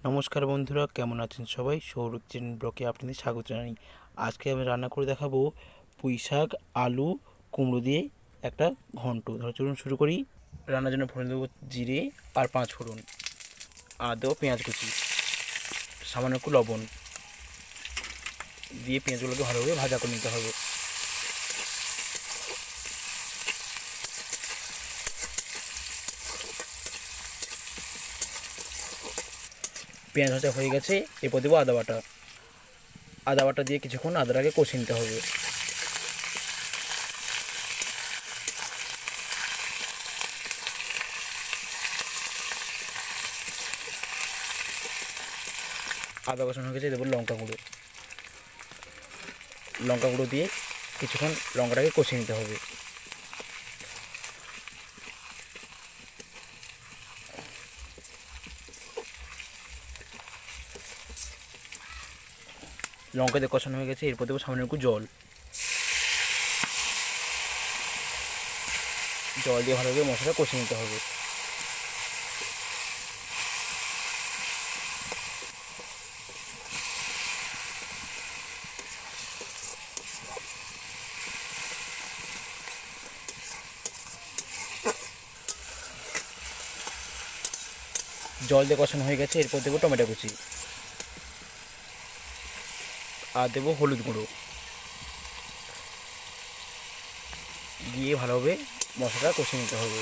নমস্কার বন্ধুরা, কেমন আছেন সবাই? সৌরভ কিচেন ব্লগে আপনাদের স্বাগত জানাই। আজকে আমি রান্না করে দেখাবো পুঁই শাক, আলু, কুমড়ো দিয়ে একটা ঘন্ট। চলুন শুরু করি। রান্নার জন্য ফোড়ন দেবো জিরে আর 5 ফোড়ন, আর দেবো পেঁয়াজ কুচি, সামান্য একটু লবণ দিয়ে পেঁয়াজগুলোকে ভালোভাবে ভাজা করে নিতে হবে। পেঁয়াজ ভাজা হয়ে গেছে, এরপর দেবো আদা বাটা। আদা বাটা দিয়ে কিছুক্ষণ আদাটাকে কষিয়ে নিতে হবে। আদা কষানো হয়ে গেছে, দেবো লঙ্কা গুঁড়ো। লঙ্কা গুঁড়ো দিয়ে কিছুক্ষণ লঙ্কাটাকে কষিয়ে নিতে হবে। লঙ্কা দিয়ে কষানো হয়ে গেছে, এরপর দেবো সামান্য একটু জল। জল দিয়ে ভালোভাবে মশলা কষিয়ে নিতে হবে। জল দিয়ে কষানো হয়ে গেছে, এরপর দেবো টমেটো কুচি আর দেবো হলুদ গুঁড়ো দিয়ে ভালোভাবে মশলাটা কষিয়ে নিতে হবে।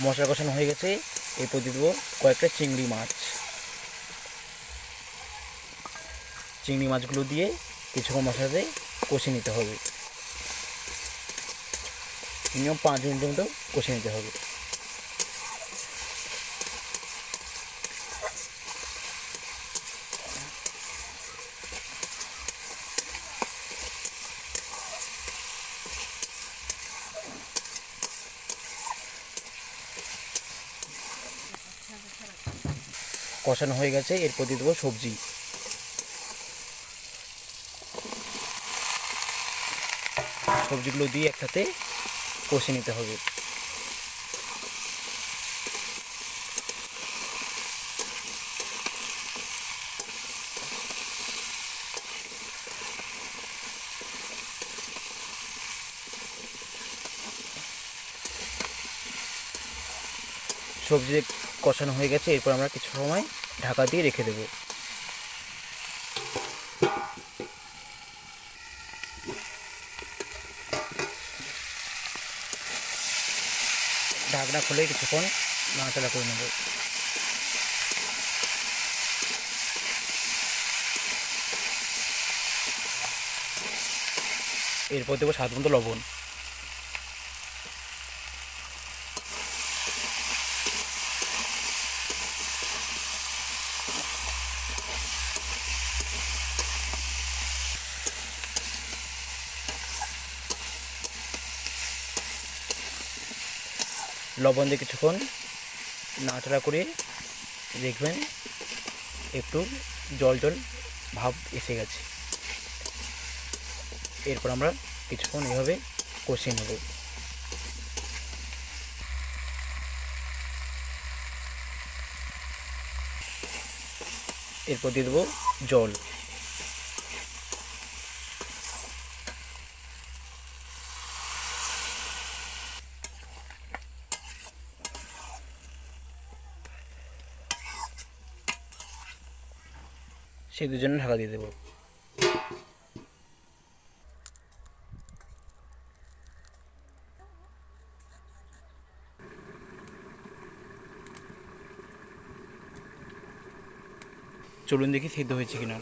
মশলা কষানো হয়ে গেছে, এরপর দিয়ে দেবো কয়েকটা চিংড়ি মাছ। চিংড়ি মাছগুলো দিয়ে কিছুক্ষণ মশলাতে কষিয়ে নিতে হবে। মিনিমাম 5 মিনিটের মতো কষিয়ে নিতে হবে। কষানো হয়ে গেছে, এরপর দিয়ে দেবো সবজি। সবজিগুলো দিয়ে একসাথে কষিয়ে নিতে হবে। সবজি কষানো হয়ে গেছে, এরপর আমরা কিছু সময় ঢাকা দিয়ে রেখে দেবো। ঢাকনা খুলে কিছুক্ষণ নাড়াচাড়া করে নেব। এরপর দেবো স্বাদ মতো লবণ। লবণ দিয়ে কিছুক্ষণ নাড়াচাড়া করে দেখবেন একটু জল জল ভাব এসে গেছে। এরপর আমরা কিছুক্ষণ এভাবে কষিয়ে নেব। এরপর দিয়ে দেবো জল। সেই দুজনে ঢাকা দিয়ে দেবো। চলুন দেখি সিদ্ধ হয়েছে কিনা।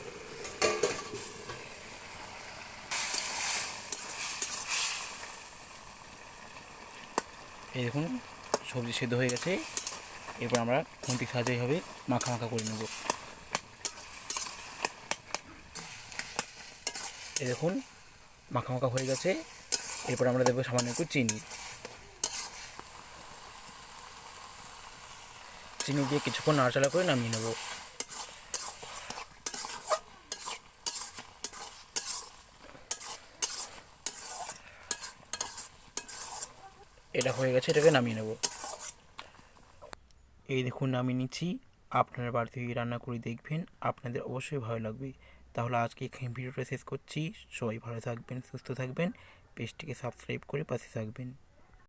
এই দেখুন, সবজি সিদ্ধ হয়ে গেছে। এরপর আমরা খুন্তির সাহায্যে এইভাবে মাখা মাখা করে নেব। এই দেখুন, মাখা মাখা হয়ে গেছে। এরপর আমরা দেবো সামান্য একটু চিনি। চিনি দিয়ে কিছুক্ষণ নাড়াচাড়া করে নামিয়ে নেব। এটা হয়ে গেছে, এটাকে নামিয়ে নেব। এই দেখুন নামিয়ে নিচ্ছি। আপনারা বাড়িতে রান্না করে দেখবেন, আপনাদের অবশ্যই ভালো লাগবে। তাহলে আজকে এখানে ভিডিওটা শেষ করছি। সবাই ভালো থাকবেন, সুস্থ থাকবেন, পেজটিকে সাবস্ক্রাইব করে পাশে থাকবেন।